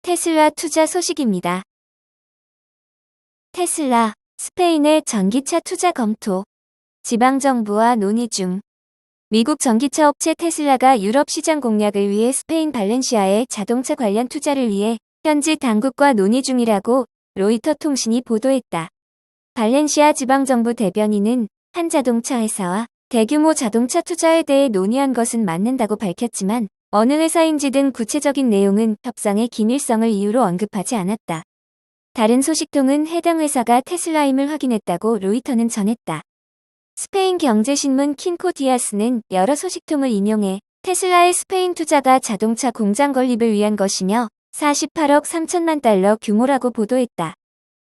테슬라 투자 소식입니다. 테슬라, 스페인의 전기차 투자 검토. 지방정부와 논의 중. 미국 전기차 업체 테슬라가 유럽 시장 공략을 위해 스페인 발렌시아에 자동차 관련 투자를 위해 현지 당국과 논의 중이라고 로이터 통신이 보도했다. 발렌시아 지방정부 대변인은 한 자동차 회사와 대규모 자동차 투자에 대해 논의한 것은 맞는다고 밝혔지만 어느 회사인지 등 구체적인 내용은 협상의 기밀성을 이유로 언급하지 않았다. 다른 소식통은 해당 회사가 테슬라임을 확인했다고 로이터는 전했다. 스페인 경제신문 킨코 디아스는 여러 소식통을 인용해 테슬라의 스페인 투자가 자동차 공장 건립을 위한 것이며 48억 3천만 달러 규모라고 보도했다.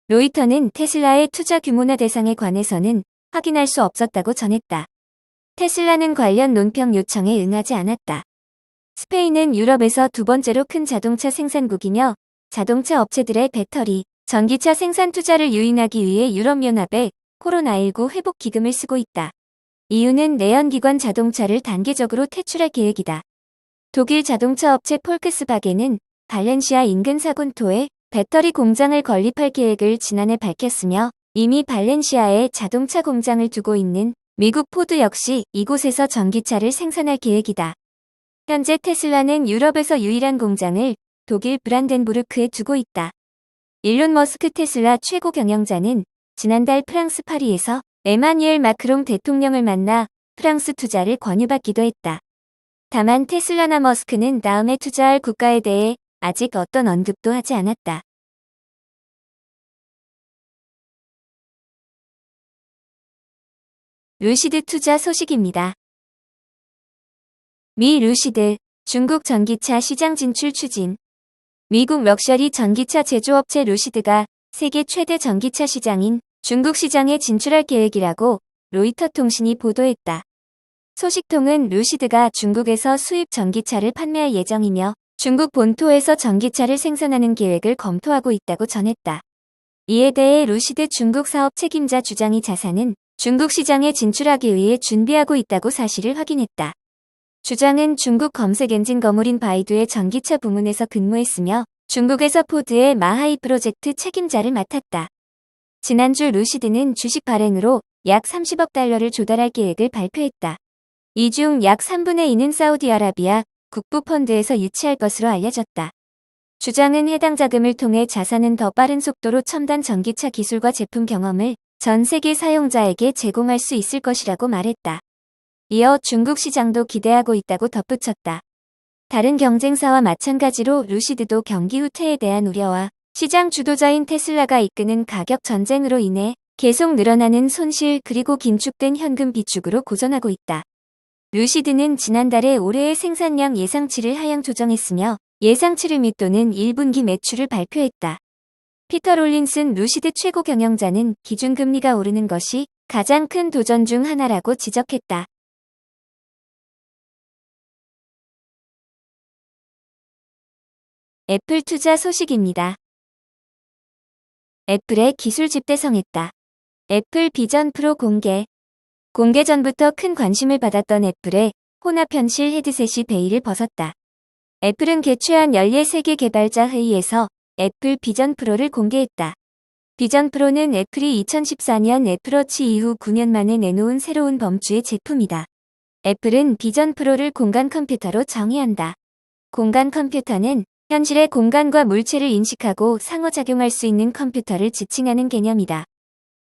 로이터는 테슬라의 투자 규모나 대상에 관해서는 확인할 수 없었다고 전했다. 테슬라는 관련 논평 요청에 응하지 않았다. 스페인은 유럽에서 두 번째로 큰 자동차 생산국이며 자동차 업체들의 배터리, 전기차 생산 투자를 유인하기 위해 유럽연합에 코로나19 회복 기금을 쓰고 있다. 이유는 내연기관 자동차를 단계적으로 퇴출할 계획이다. 독일 자동차 업체 폴크스바겐은 발렌시아 인근 사군토에 배터리 공장을 건립할 계획을 지난해 밝혔으며 이미 발렌시아에 자동차 공장을 두고 있는 미국 포드 역시 이곳에서 전기차를 생산할 계획이다. 현재 테슬라는 유럽에서 유일한 공장을 독일 브란덴부르크에 두고 있다. 일론 머스크 테슬라 최고 경영자는 지난달 프랑스 파리에서 에마뉘엘 마크롱 대통령을 만나 프랑스 투자를 권유받기도 했다. 다만 테슬라나 머스크는 다음에 투자할 국가에 대해 아직 어떤 언급도 하지 않았다. 루시드 투자 소식입니다. 미 루시드, 중국 전기차 시장 진출 추진. 미국 럭셔리 전기차 제조업체 루시드가 세계 최대 전기차 시장인 중국 시장에 진출할 계획이라고 로이터 통신이 보도했다. 소식통은 루시드가 중국에서 수입 전기차를 판매할 예정이며 중국 본토에서 전기차를 생산하는 계획을 검토하고 있다고 전했다. 이에 대해 루시드 중국 사업 책임자 주장이 자사는 중국 시장에 진출하기 위해 준비하고 있다고 사실을 확인했다. 주장은 중국 검색 엔진 거물인 바이두의 전기차 부문에서 근무했으며 중국에서 포드의 마하이 프로젝트 책임자를 맡았다. 지난주 루시드는 주식 발행으로 약 30억 달러를 조달할 계획을 발표했다. 이 중 약 3분의 2는 사우디아라비아 국부 펀드에서 유치할 것으로 알려졌다. 주장은 해당 자금을 통해 자사는 더 빠른 속도로 첨단 전기차 기술과 제품 경험을 전 세계 사용자에게 제공할 수 있을 것이라고 말했다. 이어 중국 시장도 기대하고 있다고 덧붙였다. 다른 경쟁사와 마찬가지로 루시드도 경기 후퇴에 대한 우려와 시장 주도자인 테슬라가 이끄는 가격 전쟁으로 인해 계속 늘어나는 손실 그리고 긴축된 현금 비축으로 고전하고 있다. 루시드는 지난달에 올해의 생산량 예상치를 하향 조정했으며 예상치를 밑도는 1분기 매출을 발표했다. 피터 롤린슨 루시드 최고 경영자는 기준금리가 오르는 것이 가장 큰 도전 중 하나라고 지적했다. 애플 투자 소식입니다. 애플의 기술 집대성했다. 애플 비전 프로 공개. 공개 전부터 큰 관심을 받았던 애플의 혼합 현실 헤드셋이 베일을 벗었다. 애플은 개최한 연례 세계 개발자 회의에서 애플 비전 프로를 공개했다. 비전 프로는 애플이 2014년 애플워치 이후 9년 만에 내놓은 새로운 범주의 제품이다. 애플은 비전 프로를 공간 컴퓨터로 정의한다. 공간 컴퓨터는 현실의 공간과 물체를 인식하고 상호작용할 수 있는 컴퓨터를 지칭하는 개념이다.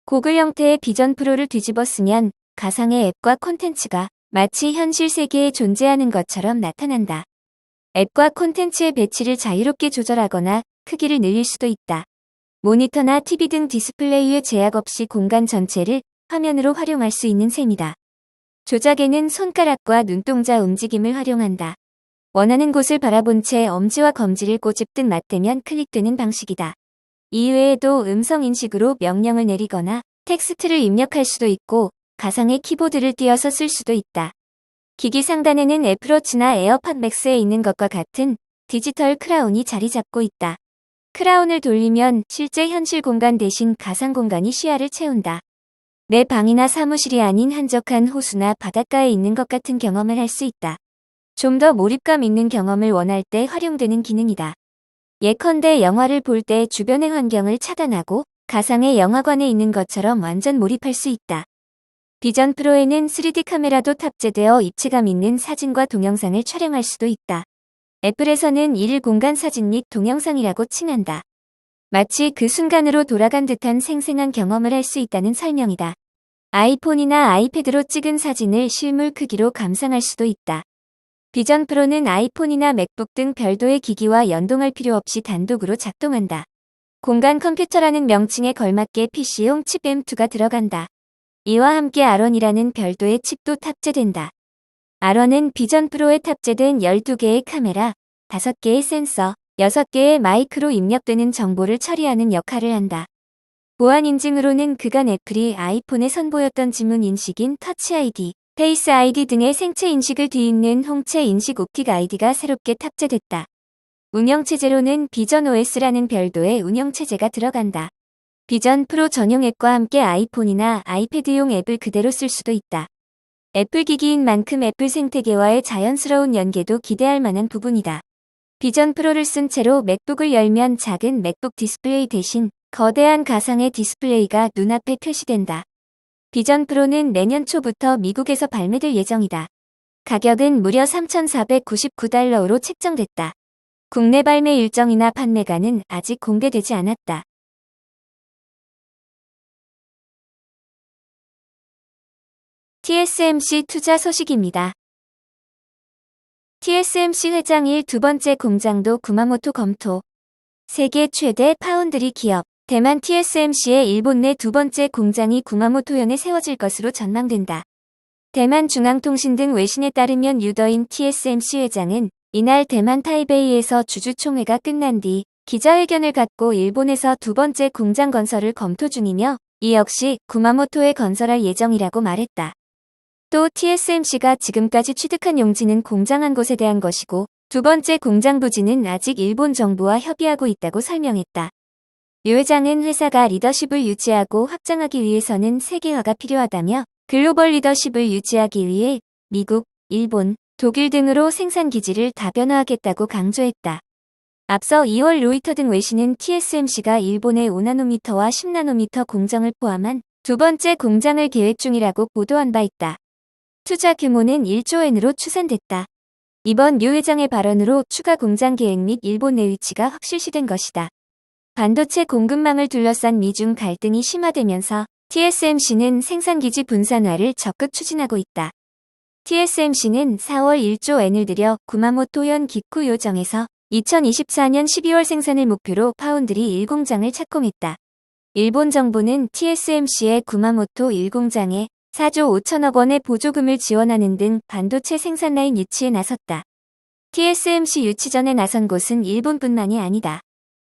고글 형태의 비전 프로를 뒤집어 쓰면 가상의 앱과 콘텐츠가 마치 현실 세계에 존재하는 것처럼 나타난다. 앱과 콘텐츠의 배치를 자유롭게 조절하거나 크기를 늘릴 수도 있다. 모니터나 TV 등 디스플레이에 제약 없이 공간 전체를 화면으로 활용할 수 있는 셈이다. 조작에는 손가락과 눈동자 움직임을 활용한다. 원하는 곳을 바라본 채 엄지와 검지를 꼬집듯 맞대면 클릭되는 방식이다. 이외에도 음성 인식으로 명령을 내리거나 텍스트를 입력할 수도 있고 가상의 키보드를 띄어서 쓸 수도 있다. 기기 상단에는 애플워치나 에어팟 맥스에 있는 것과 같은 디지털 크라운이 자리 잡고 있다. 크라운을 돌리면 실제 현실 공간 대신 가상 공간이 시야를 채운다. 내 방이나 사무실이 아닌 한적한 호수나 바닷가에 있는 것 같은 경험을 할 수 있다. 좀 더 몰입감 있는 경험을 원할 때 활용되는 기능이다. 예컨대 영화를 볼 때 주변의 환경을 차단하고 가상의 영화관에 있는 것처럼 완전 몰입할 수 있다. 비전 프로에는 3D 카메라도 탑재되어 입체감 있는 사진과 동영상을 촬영할 수도 있다. 애플에서는 이를 공간 사진 및 동영상이라고 칭한다. 마치 그 순간으로 돌아간 듯한 생생한 경험을 할 수 있다는 설명이다. 아이폰이나 아이패드로 찍은 사진을 실물 크기로 감상할 수도 있다. 비전 프로는 아이폰이나 맥북 등 별도의 기기와 연동할 필요 없이 단독으로 작동한다. 공간 컴퓨터라는 명칭에 걸맞게 PC용 칩 M2가 들어간다. 이와 함께 R1이라는 별도의 칩도 탑재된다. R1은 비전 프로에 탑재된 12개의 카메라, 5개의 센서, 6개의 마이크로 입력되는 정보를 처리하는 역할을 한다. 보안 인증으로는 그간 애플이 아이폰에 선보였던 지문 인식인 터치 아이디, 페이스 아이디 등의 생체 인식을 뒤잇는 홍채 인식 옵틱 아이디가 새롭게 탑재됐다. 운영체제로는 비전 OS라는 별도의 운영체제가 들어간다. 비전 프로 전용 앱과 함께 아이폰이나 아이패드용 앱을 그대로 쓸 수도 있다. 애플 기기인 만큼 애플 생태계와의 자연스러운 연계도 기대할 만한 부분이다. 비전 프로를 쓴 채로 맥북을 열면 작은 맥북 디스플레이 대신 거대한 가상의 디스플레이가 눈앞에 표시된다. 비전 프로는 내년 초부터 미국에서 발매될 예정이다. 가격은 무려 $3,499로 책정됐다. 국내 발매 일정이나 판매가는 아직 공개되지 않았다. TSMC 투자 소식입니다. TSMC 회장 2 번째 공장도 구마모토 검토. 세계 최대 파운드리 기업 대만 TSMC의 일본 내 2번째 공장이 구마모토현에 세워질 것으로 전망된다. 대만 중앙통신 등 외신에 따르면 유더인 TSMC 회장은 이날 대만 타이베이에서 주주총회가 끝난 뒤 기자회견을 갖고 일본에서 2번째 공장 건설을 검토 중이며 이 역시 구마모토에 건설할 예정이라고 말했다. 또 TSMC가 지금까지 취득한 용지는 공장 한 곳에 대한 것이고 2번째 공장 부지는 아직 일본 정부와 협의하고 있다고 설명했다. 유 회장은 회사가 리더십을 유지하고 확장하기 위해서는 세계화가 필요하다며 글로벌 리더십을 유지하기 위해 미국, 일본, 독일 등으로 생산 기지를 다변화하겠다고 강조했다. 앞서 2월 로이터 등 외신은 TSMC가 일본의 5나노미터와 10나노미터 공정을 포함한 2번째 공장을 계획 중이라고 보도한 바 있다. 투자 규모는 1조 엔으로 추산됐다. 이번 유 회장의 발언으로 추가 공장 계획 및 일본 내 위치가 확실시된 것이다. 반도체 공급망을 둘러싼 미중 갈등이 심화되면서 TSMC는 생산기지 분산화를 적극 추진하고 있다. TSMC는 4월 1조 엔을 들여 구마모토현 기쿠 요정에서 2024년 12월 생산을 목표로 파운드리 1공장을 착공했다. 일본 정부는 TSMC의 구마모토 1공장에 4조 5천억 원의 보조금을 지원하는 등 반도체 생산 라인 유치에 나섰다. TSMC 유치 전에 나선 곳은 일본뿐만이 아니다.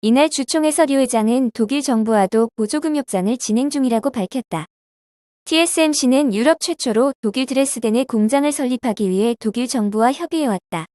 이날 주총에서 류 회장은 독일 정부와도 보조금 협상을 진행 중이라고 밝혔다. TSMC는 유럽 최초로 독일 드레스덴에 공장을 설립하기 위해 독일 정부와 협의해왔다.